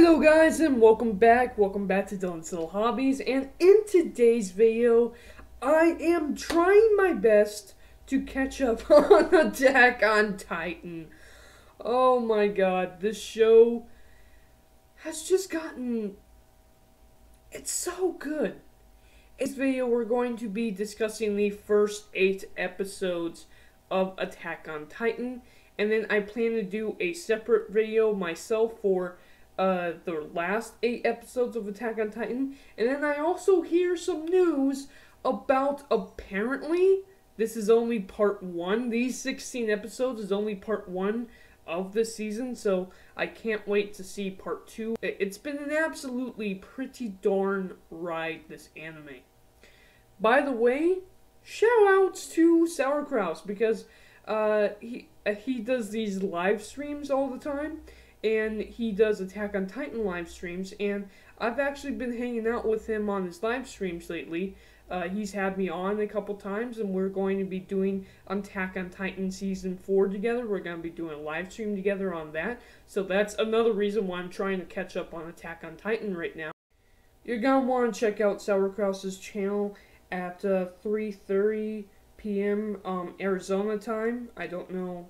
Hello guys and welcome back to Dylan's Little Hobbies, and in today's video I am trying my best to catch up on Attack on Titan. Oh my god, this show has just it's so good. In this video we're going to be discussing the first 8 episodes of Attack on Titan, and then I plan to do a separate video myself for the last 8 episodes of Attack on Titan. And then I also hear some news about, apparently, this is only part 1. These 16 episodes is only part 1 of the season, so I can't wait to see part 2. It's been an absolutely pretty darn ride, this anime. By the way, shout outs to Sauerkraus, because he does these live streams all the time, and he does Attack on Titan live streams, and I've actually been hanging out with him on his live streams lately. He's had me on a couple times, and we're going to be doing Attack on Titan Season 4 together. We're going to be doing a live stream together on that, so that's another reason why I'm trying to catch up on Attack on Titan right now. You're going to want to check out Sauerkraus's channel at 3:30 p.m. Arizona time. I don't know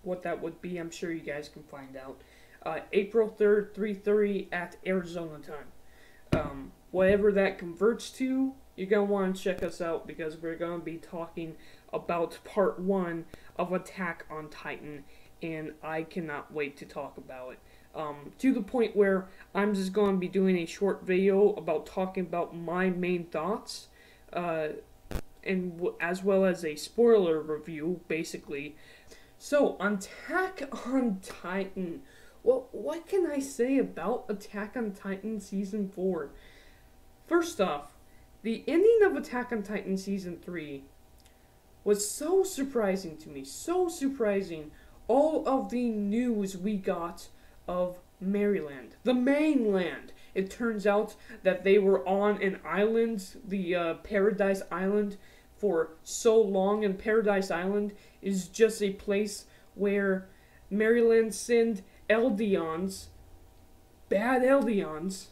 what that would be. I'm sure you guys can find out. April 3rd, 3:30 at Arizona time. Whatever that converts to, you're going to want to check us out, because we're going to be talking about part 1 of Attack on Titan, and I cannot wait to talk about it. To the point where I'm just going to be doing a short video about talking about my main thoughts, and as well as a spoiler review, basically. So, Attack on Titan. Well, what can I say about Attack on Titan Season 4? First off, the ending of Attack on Titan Season 3 was so surprising to me. So surprising. All of the news we got of Marryland, the mainland. It turns out that they were on an island, the Paradise Island, for so long, and Paradise Island is just a place where Marryland sent eldians, bad eldians,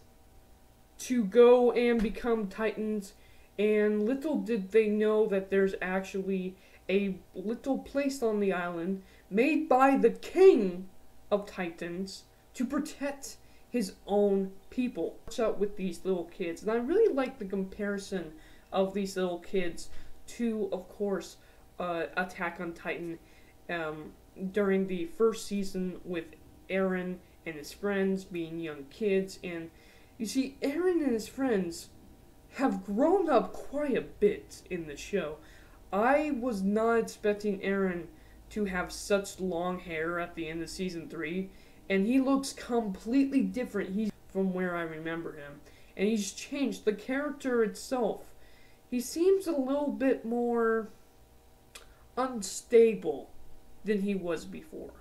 to go and become titans, and little did they know that there's actually a little place on the island made by the king of titans to protect his own people. What's up with these little kids? And I really like the comparison of these little kids to, of course, Attack on Titan during the first season, with Eren and his friends being young kids. And you see, Eren and his friends have grown up quite a bit in the show. I was not expecting Eren to have such long hair at the end of Season 3, and he looks completely different from where I remember him. And he's changed. The character itself, he seems a little bit more unstable than he was before.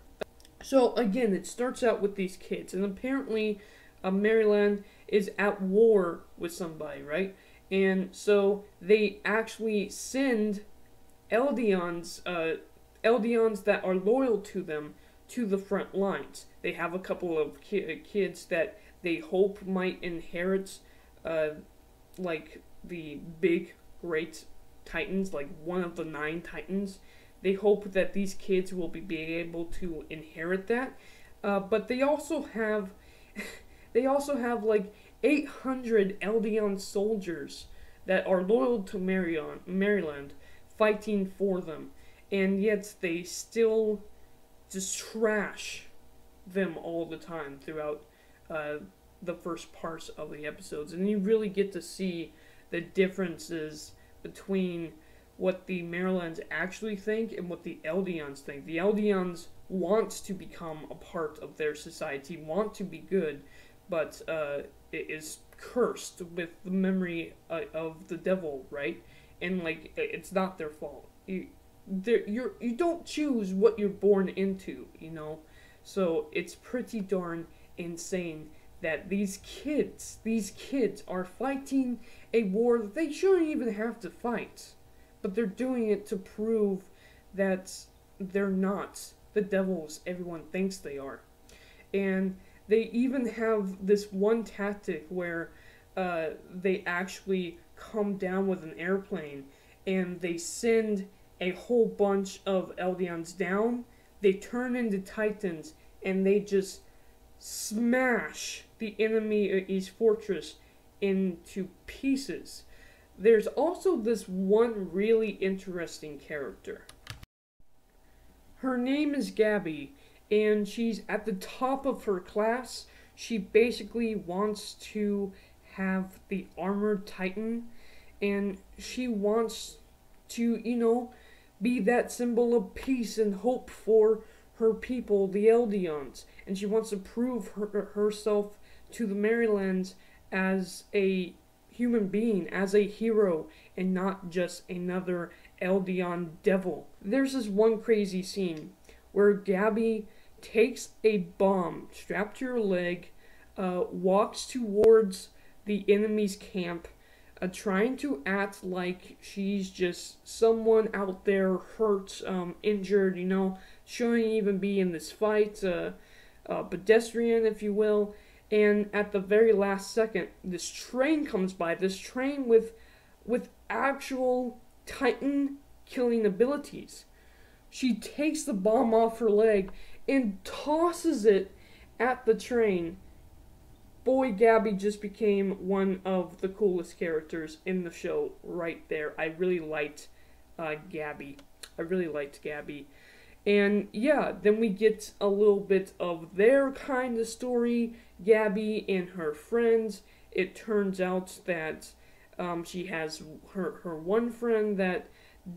So again, it starts out with these kids, and apparently Marryland is at war with somebody, right? And so they actually send eldians that are loyal to them to the front lines. They have a couple of kids that they hope might inherit like the big great titans, like one of the 9 titans. They hope that these kids will be able to inherit that, but they also have like 800 Eldian soldiers that are loyal to Marryland, fighting for them, and yet they still just trash them all the time throughout the first parts of the episodes. And you really get to see the differences between what the Marrylands actually think and what the Eldians think. The Eldians want to become a part of their society, want to be good, but it is cursed with the memory of the devil, right? And like, it's not their fault. You don't choose what you're born into, you know? So it's pretty darn insane that these kids are fighting a war that they shouldn't even have to fight. But they're doing it to prove that they're not the devils everyone thinks they are. And They even have this one tactic where they actually come down with an airplane and they send a whole bunch of eldians down. They turn into titans and they just smash the enemy's fortress into pieces. There's also this one really interesting character. Her name is Gabby, and she's at the top of her class. She basically wants to have the armored titan, and she wants to, be that symbol of peace and hope for her people, the Eldians. And she wants to prove herself to the Marrylands as a human being, as a hero, and not just another Eldian devil. There's this one crazy scene where Gabby takes a bomb strapped to her leg, walks towards the enemy's camp, trying to act like she's just someone out there hurt, injured, shouldn't even be in this fight, pedestrian, if you will. And at the very last second, this train comes by, this train with actual Titan killing abilities. She takes the bomb off her leg and tosses it at the train. Boy, Gabby just became one of the coolest characters in the show right there. I really liked Gabby. And yeah, then we get a little bit of their kind of story, Gabby and her friends. It turns out that she has her one friend that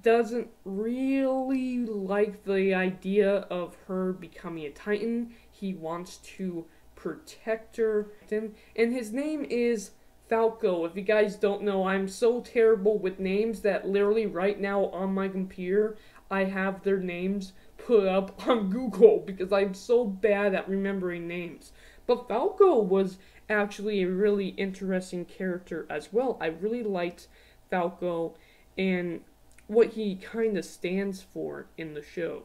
doesn't really like the idea of her becoming a Titan. He wants to protect her. And his name is Falco. If you guys don't know, I'm so terrible with names that literally right now on my computer, I have their names put up on Google because I'm so bad at remembering names. But Falco was actually a really interesting character as well. I really liked Falco and what he kind of stands for in the show.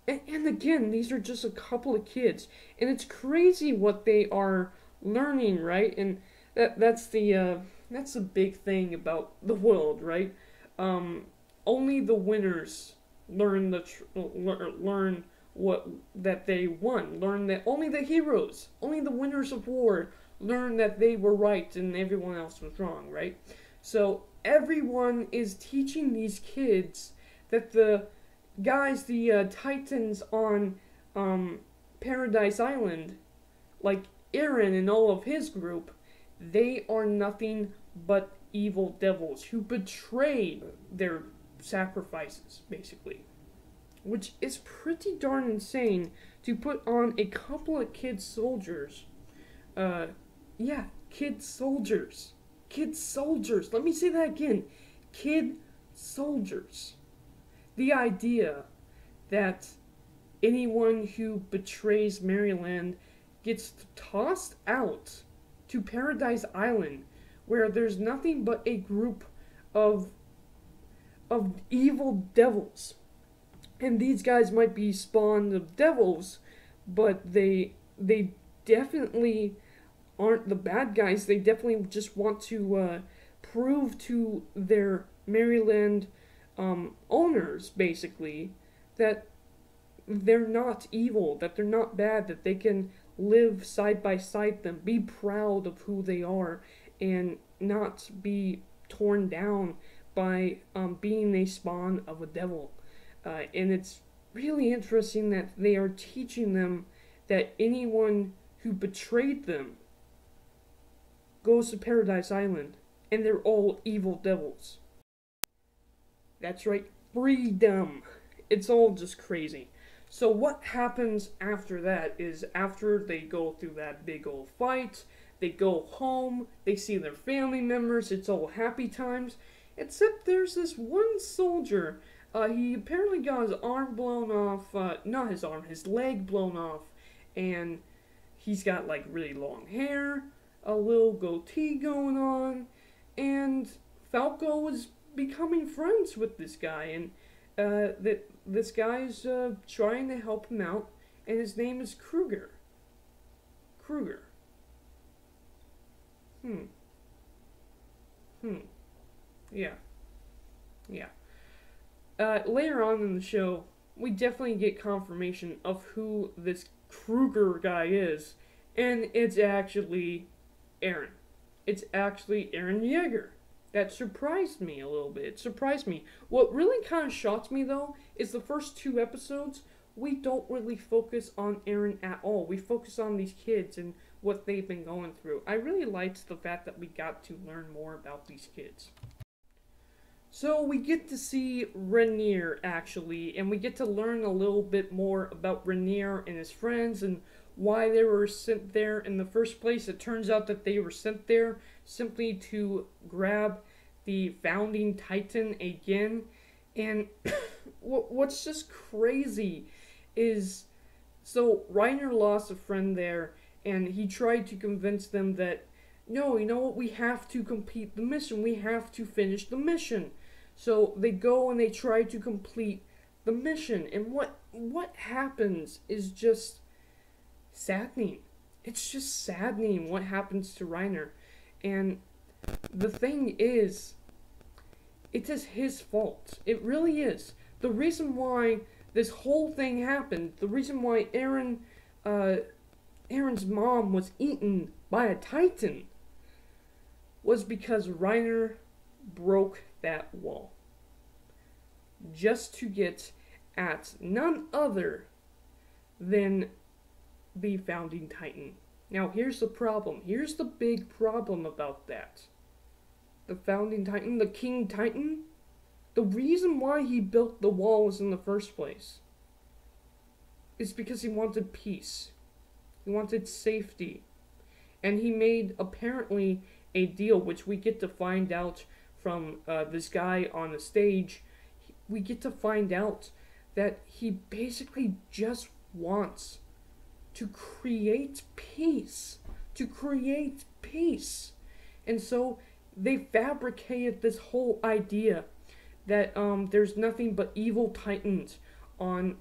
And again, these are just a couple of kids, and it's crazy what they are learning, right? And that's the big thing about the world, right? Only the winners learn learn what that they won. Learn that only the heroes, only the winners of war, learn that they were right and everyone else was wrong, right? So everyone is teaching these kids that the guys, the Titans on Paradise Island, like Eren and all of his group, they are nothing but evil devils who betrayed their sacrifices, basically. Which is pretty darn insane to put on a couple of kid soldiers. Kid soldiers. Kid soldiers. Let me say that again. Kid soldiers. The idea that anyone who betrays Marryland gets tossed out to Paradise Island, where there's nothing but a group of evil devils. And these guys might be spawned of devils, but they definitely aren't the bad guys. They definitely just want to prove to their Marryland owners, basically, that they're not evil, that they're not bad, that they can live side by side them, be proud of who they are, and not be torn down by being a spawn of a devil. And it's really interesting that they are teaching them that anyone who betrayed them goes to Paradise Island, and they're all evil devils. That's right, freedom. It's all just crazy. So what happens after that is after they go through that big old fight, they go home, they see their family members, it's all happy times, except there's this one soldier. He apparently got his arm blown off, not his arm, his leg blown off, and he's got like really long hair, a little goatee going on, and Falco was becoming friends with this guy, and this guy's trying to help him out, and his name is Kruger. Kruger. Yeah. Yeah. Later on in the show, we definitely get confirmation of who this Kruger guy is, and it's actually Eren. It's actually Eren Yeager. That surprised me a little bit. It surprised me. What really kind of shocked me, though, is the first 2 episodes, we don't really focus on Eren at all. We focus on these kids and what they've been going through. I really liked the fact that we got to learn more about these kids. So we get to see Rainier, actually, and we get to learn a little bit more about Rainier and his friends and why they were sent there in the first place. It turns out that they were sent there simply to grab the founding titan again. And what's just crazy is, so Rainier lost a friend there, and he tried to convince them that, no, you know what, we have to complete the mission. We have to finish the mission. So they go and they try to complete the mission. And what happens is just saddening. It's just saddening what happens to Rainier. And the thing is, it is his fault. It really is. The reason why this whole thing happened, the reason why Eren's mom was eaten by a titan, was because Rainier broke that wall. Just to get at none other than the founding titan. Now here's the problem. Here's the big problem about that. The founding titan, the king titan, the reason why he built the walls in the first place is because he wanted peace. He wanted safety. And he made, apparently, a deal, which we get to find out from this guy on the stage. We get to find out that he basically just wants to create peace. To create peace. And so they fabricated this whole idea that there's nothing but evil titans on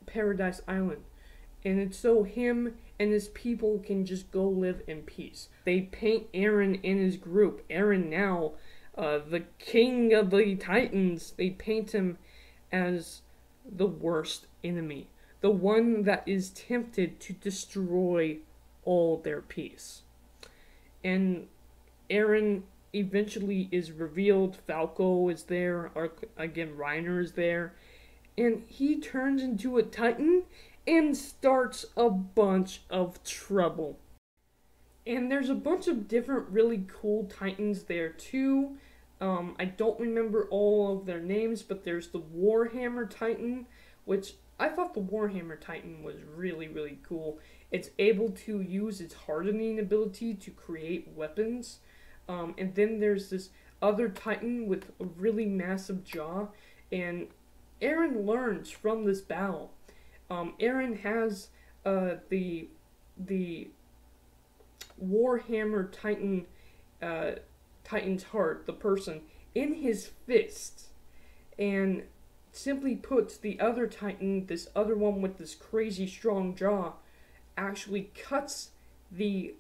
Paradise Island. And it's so him and his people can just go live in peace. They paint Eren and his group. Eren now, the king of the titans, they paint him as the worst enemy. The one that is tempted to destroy all their peace. And Eren eventually is revealed. Falco is there. Again, Rainier is there. And he turns into a titan and starts a bunch of trouble. And there's a bunch of different really cool titans there too. I don't remember all of their names, but there's the Warhammer Titan, which I thought the Warhammer Titan was really, really cool. It's able to use its hardening ability to create weapons. And then there's this other Titan with a really massive jaw. And Eren learns from this battle. Eren has the Warhammer Titan, Titan's heart, the person, in his fist, and simply puts the other Titan, this other one with this crazy strong jaw, actually cuts the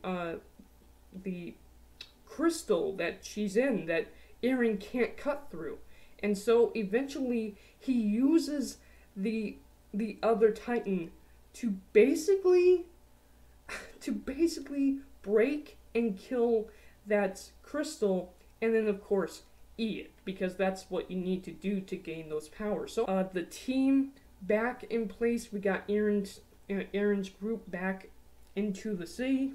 crystal that she's in, that Eren can't cut through. And so eventually he uses the other Titan to basically break and kill that crystal, and then of course eat it, because that's what you need to do to gain those powers. So the team back in place. We got Eren's group back into the sea.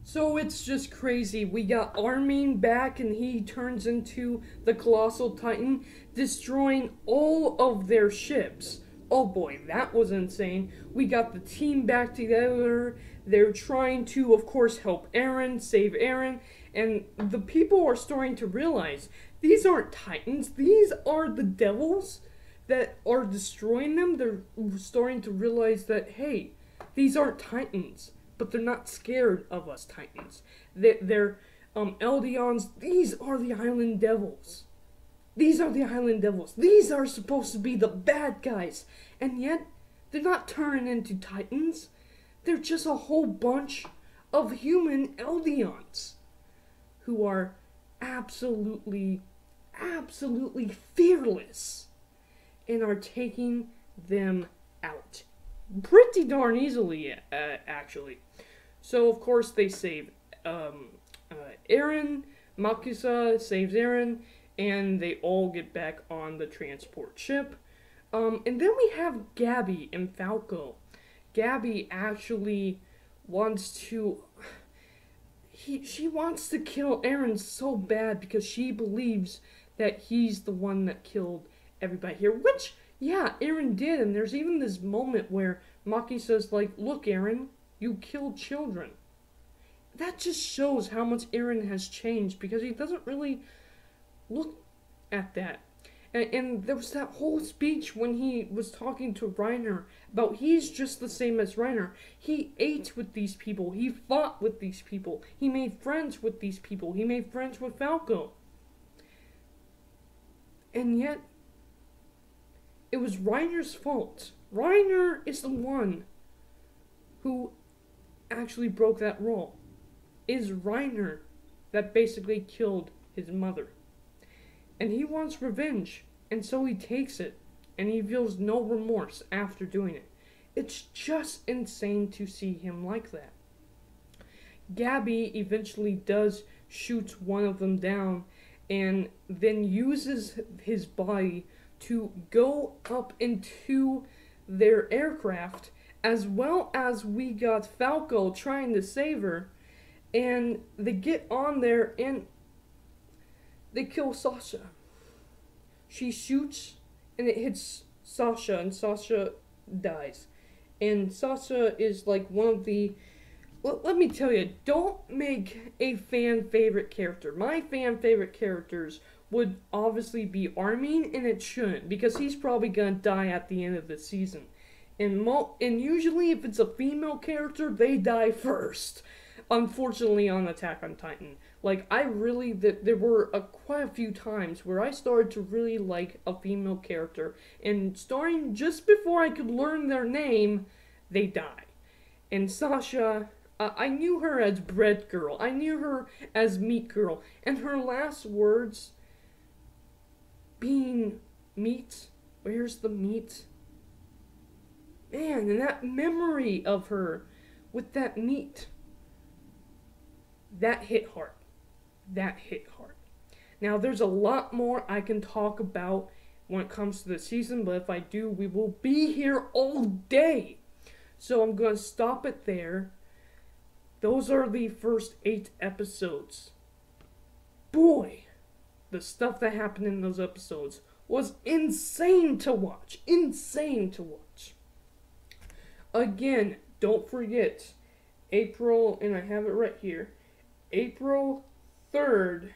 So it's just crazy. We got Armin back, and he turns into the Colossal Titan, destroying all of their ships. Oh boy, that was insane. We got the team back together. They're trying to, of course, help Eren, save Eren, and the people are starting to realize these aren't Titans, these are the devils that are destroying them. They're starting to realize that, hey, these aren't Titans, but they're not scared of us Titans. They're eldians. These are the island devils. These are the island devils. These are supposed to be the bad guys. And yet, they're not turning into Titans. They're just a whole bunch of human eldians who are absolutely fearless and are taking them out pretty darn easily, actually. So, of course, they save Eren. Makusa saves Eren, and they all get back on the transport ship. And then we have Gabby and Falco. Gabby actually wants to... She wants to kill Eren so bad because she believes that he's the one that killed everybody here. Which, yeah, Eren did. And there's even this moment where Maki says, like, look, Eren, you killed children. That just shows how much Eren has changed because he doesn't really look at that. And there was that whole speech when he was talking to Reiner about he's just the same as Reiner. He ate with these people. He fought with these people. He made friends with these people. He made friends with Falco. And yet, it was Reiner's fault. Reiner is the one who actually broke that rule. It is Reiner that basically killed his mother. And he wants revenge, and so he takes it, and he feels no remorse after doing it. It's just insane to see him like that. Gabby eventually does shoot one of them down, and then uses his body to go up into their aircraft, as well as we got Falco trying to save her, and they get on there, and they kill Sasha. She shoots, and it hits Sasha, and Sasha dies. And Sasha is like one of the... Let me tell you, don't make a fan favorite character. My fan favorite characters would obviously be Armin, and it shouldn't, because he's probably gonna die at the end of the season. And usually, if it's a female character, they die first. Unfortunately, on Attack on Titan. Like, there were quite a few times where I started to really like a female character, and starting just before I could learn their name, they die. And Sasha, I knew her as Bread Girl. I knew her as Meat Girl. And her last words being meat. Where's the meat? Man, and that memory of her with that meat. That hit hard. That hit hard. Now, there's a lot more I can talk about when it comes to the season, but if I do, we will be here all day. So I'm going to stop it there. Those are the first 8 episodes. Boy, the stuff that happened in those episodes was insane to watch. Insane to watch. Again, don't forget, April, and I have it right here, April 3rd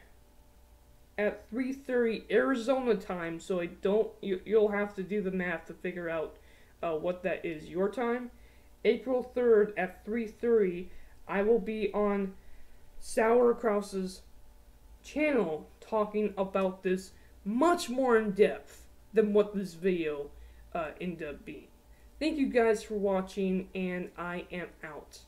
at 3:30 Arizona time, so you'll have to do the math to figure out what that is your time. April 3rd at 3:30, I will be on Sauerkraus's channel talking about this much more in depth than what this video ended up being. Thank you guys for watching, and I am out.